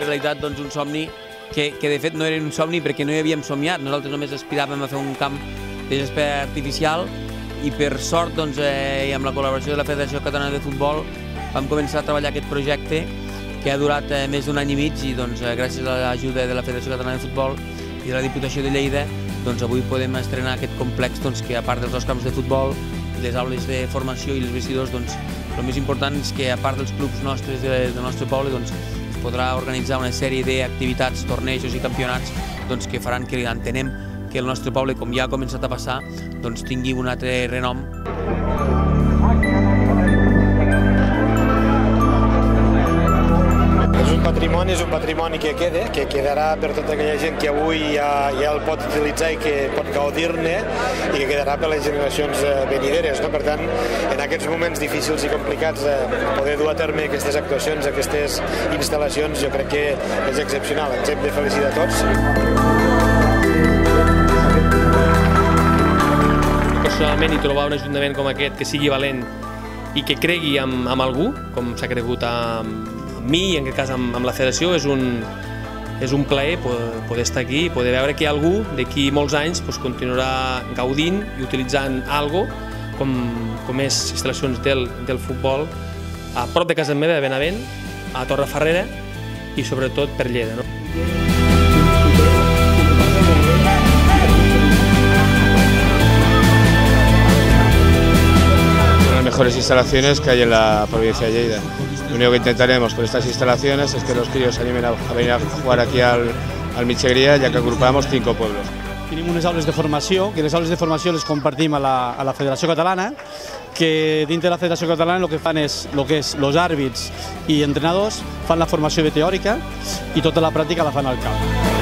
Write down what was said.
realitat un somni que de fet no era un somni perquè no hi havíem somiat. Nosaltres només aspiràvem a fer un camp de gespa artificial i per sort i amb la col·laboració de la Federació Catalana de Futbol vam començar a treballar aquest projecte que ha durat més d'un any i mig i gràcies a l'ajuda de la Federació Catalana de Futbol i de la Diputació de Lleida avui podem estrenar aquest complex que a part dels dos camps de futbol, les aules de formació i els vestidors, el més important és que a part dels clubs nostres del nostre poble es podrà organitzar una sèrie d'activitats, tornejos i campionats que faran que entenem que el nostre poble, com ja ha començat a passar, tingui un altre renom. És un patrimoni que quedarà per tota aquella gent que avui ja el pot utilitzar i que pot gaudir-ne i que quedarà per les generacions venideres. Per tant, en aquests moments difícils i complicats poder dur a terme aquestes actuacions, aquestes instal·lacions, jo crec que és excepcional. Ens hem de felicitar tots. Personalment, i trobar un ajuntament com aquest que sigui valent i que cregui en algú, com s'ha cregut amb mi i en aquest cas amb la federació, és un plaer poder estar aquí i poder veure que algú d'aquí molts anys continuarà gaudint i utilitzant alguna cosa com és instal·lacions del futbol a prop de casa meva, de Benavent, a Torrefarrera i sobretot per Lleida. Las mejores instalaciones que hay en la provincia de Lleida. Lo único que intentaremos con estas instalaciones es que los críos se animen a venir a jugar aquí al Mitxegria, ja que agrupamos 5 pueblos. Tenim unes aules de formació, que les aules de formació les compartim a la Federació Catalana, que dintre de la Federació Catalana el que fan és els àrbits i entrenadors fan la formació teòrica i tota la pràctica la fan al camp.